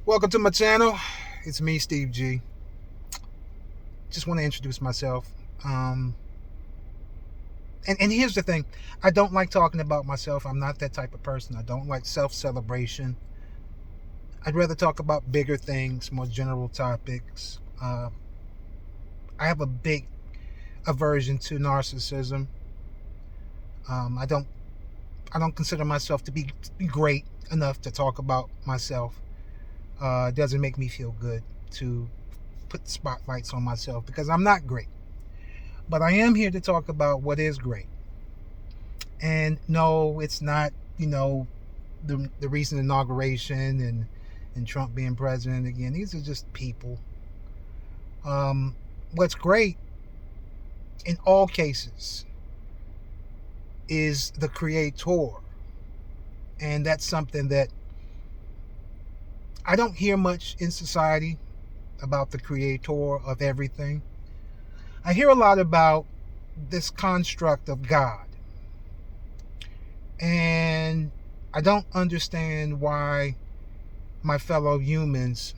Welcome to my channel. It's me, Steve G. Just want to introduce myself. And here's the thing. I don't like talking about myself. I'm not that type of person. I don't like self-celebration. I'd rather talk about bigger things, more general topics. I have a big aversion to narcissism. I don't consider myself to be great enough to talk about myself. It doesn't make me feel good to put spotlights on myself because I'm not great. But I am here to talk about what is great. And no, it's not, the recent inauguration and Trump being president again. These are just people. What's great in all cases is the creator. And that's something that I don't hear much in society about, the creator of everything. I hear a lot about this construct of God. And I don't understand why my fellow humans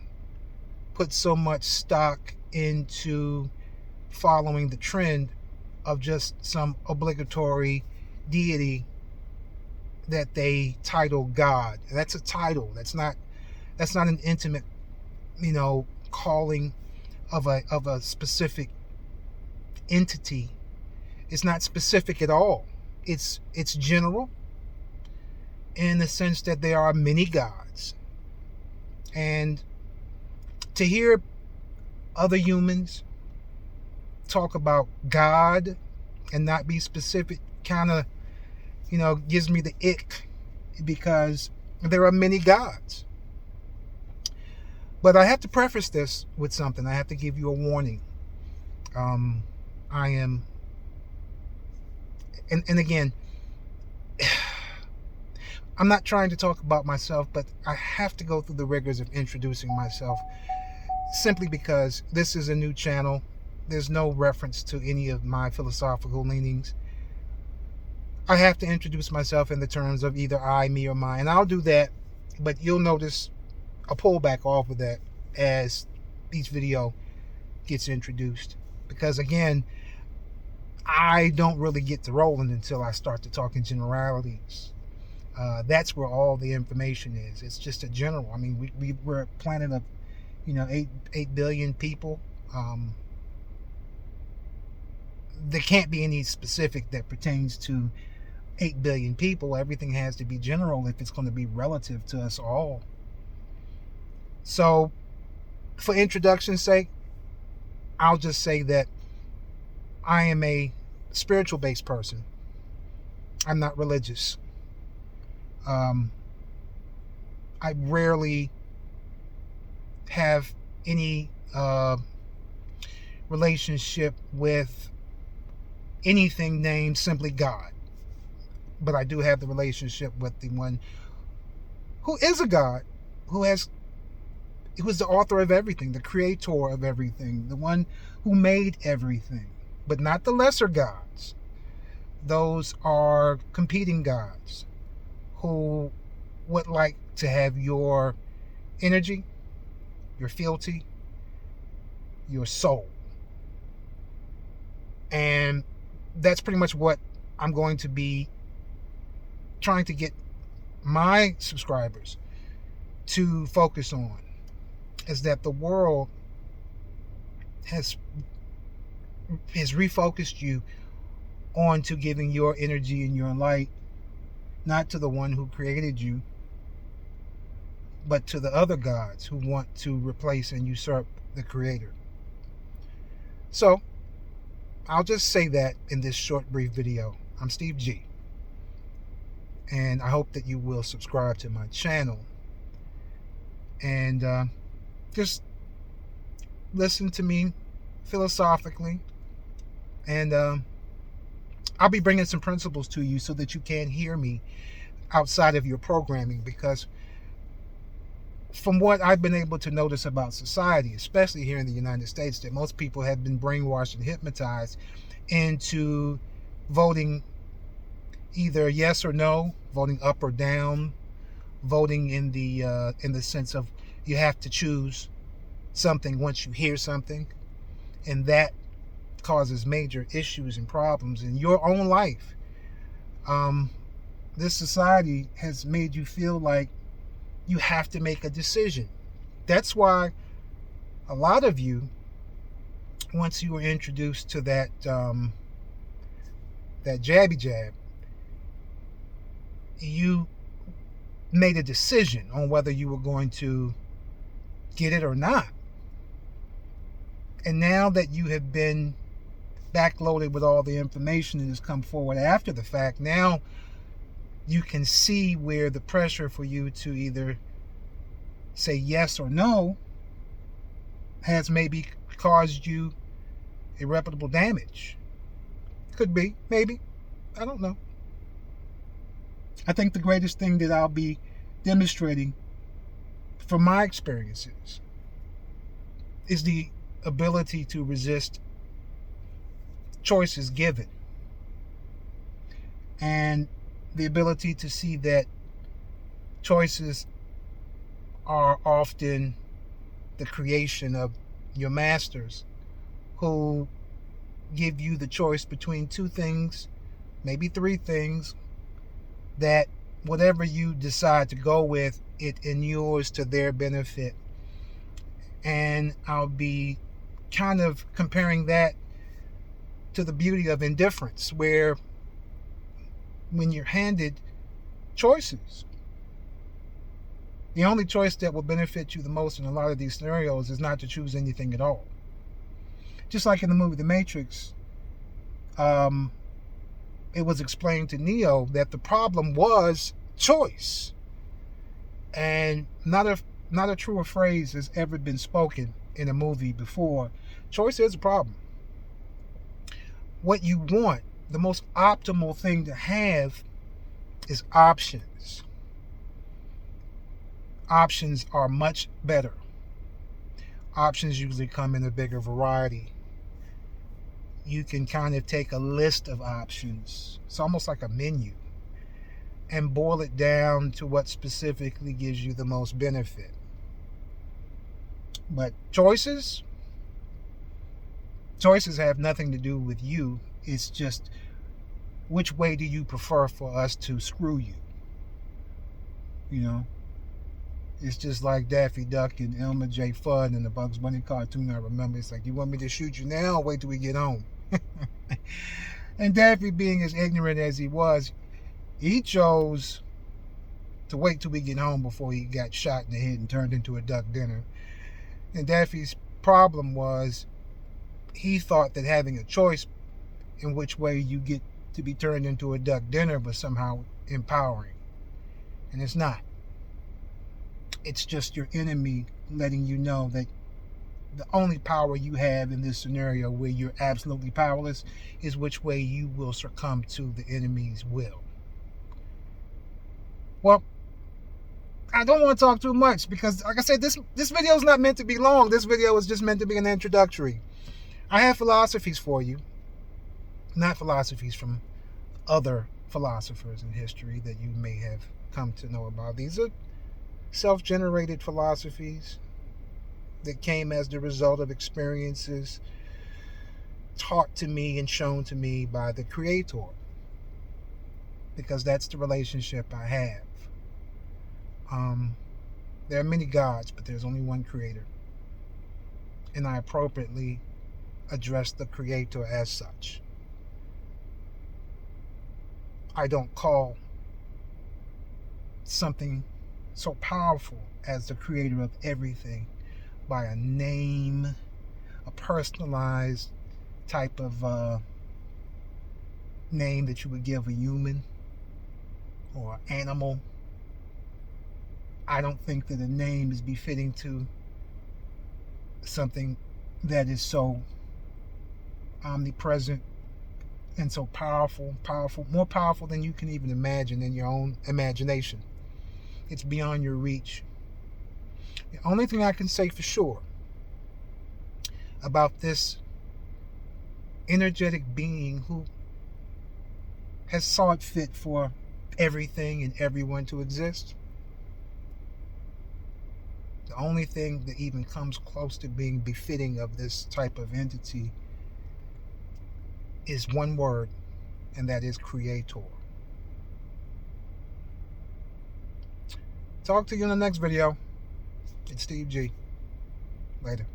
put so much stock into following the trend of just some obligatory deity that they title God. That's a title. That's not an intimate, calling of a specific entity. It's not specific at all. It's general in the sense that there are many gods. And to hear other humans talk about God and not be specific kind of, gives me the ick, because there are many gods. But I have to preface this with something. I have to give you a warning. I am, and again, I'm not trying to talk about myself, but I have to go through the rigors of introducing myself, simply because this is a new channel. There's no reference to any of my philosophical leanings. I have to introduce myself in the terms of either I, me, or mine, and I'll do that, but you'll notice a pullback off of that as each video gets introduced, because again, I don't really get to rolling until I start to talk in generalities. That's where all the information is. It's just a general. I mean, we're a planet of 8 billion people. There can't be any specific that pertains to 8 billion people. Everything has to be general if it's going to be relative to us all. So, for introduction's sake, I'll just say that I am a spiritual-based person. I'm not religious. I rarely have any relationship with anything named simply God. But I do have the relationship with the one who is a God, who is the author of everything, the creator of everything, the one who made everything, but not the lesser gods. Those are competing gods who would like to have your energy, your fealty, your soul. And that's pretty much what I'm going to be trying to get my subscribers to focus on, is that the world has refocused you onto giving your energy and your light not to the one who created you, but to the other gods who want to replace and usurp the creator. So I'll just say that in this short, brief video. I'm Steve G. And I hope that you will subscribe to my channel. And just listen to me philosophically. And I'll be bringing some principles to you so that you can hear me outside of your programming. Because from what I've been able to notice about society, especially here in the United States, that most people have been brainwashed and hypnotized into voting either yes or no, voting up or down, voting in the sense of You have to choose something once you hear something, and that causes major issues and problems in your own life. Um, this society has made you feel like you have to make a decision. That's why a lot of you, once you were introduced to that jabby jab, you made a decision on whether you were going to get it or not. And now that you have been backloaded with all the information that has come forward after the fact, now you can see where the pressure for you to either say yes or no has maybe caused you irreparable damage. Could be, maybe. I don't know. I think the greatest thing that I'll be demonstrating from my experiences is the ability to resist choices given, and the ability to see that choices are often the creation of your masters, who give you the choice between two things, maybe three things, that whatever you decide to go with, it inures to their benefit. And I'll be kind of comparing that to the beauty of indifference, where when you're handed choices, the only choice that will benefit you the most in a lot of these scenarios is not to choose anything at all. Just like in the movie The Matrix, it was explained to Neo that the problem was choice. And not a truer phrase has ever been spoken in a movie before. Choice is a problem. What you want, the most optimal thing to have, is options. Options are much better. Options usually come in a bigger variety. You can kind of take a list of options. It's almost like a menu, and boil it down to what specifically gives you the most benefit. But choices have nothing to do with you. It's just, which way do you prefer for us to screw you? You know, it's just like Daffy Duck and Elmer J. Fudd in the Bugs Bunny cartoon. I remember, it's like, you want me to shoot you now or wait till we get home? And Daffy, being as ignorant as he was, he chose to wait till we get home before he got shot in the head and turned into a duck dinner. And Daffy's problem was, he thought that having a choice in which way you get to be turned into a duck dinner was somehow empowering. And it's not. It's just your enemy letting you know that the only power you have in this scenario, where you're absolutely powerless, is which way you will succumb to the enemy's will. Well, I don't want to talk too much because, like I said, this video is not meant to be long. This video is just meant to be an introductory. I have philosophies for you, not philosophies from other philosophers in history that you may have come to know about. These are self-generated philosophies that came as the result of experiences taught to me and shown to me by the Creator, because that's the relationship I have. There are many gods, but there's only one Creator, and I appropriately address the Creator as such. I don't call something so powerful as the Creator of everything by a name, a personalized type of name that you would give a human or animal. I don't think that a name is befitting to something that is so omnipresent and so powerful, more powerful than you can even imagine in your own imagination. It's beyond your reach. The only thing I can say for sure about this energetic being who has saw it fit for everything and everyone to exist The only thing that even comes close to being befitting of this type of entity is one word, and that is creator. Talk to you in the next video. It's Steve G. Later.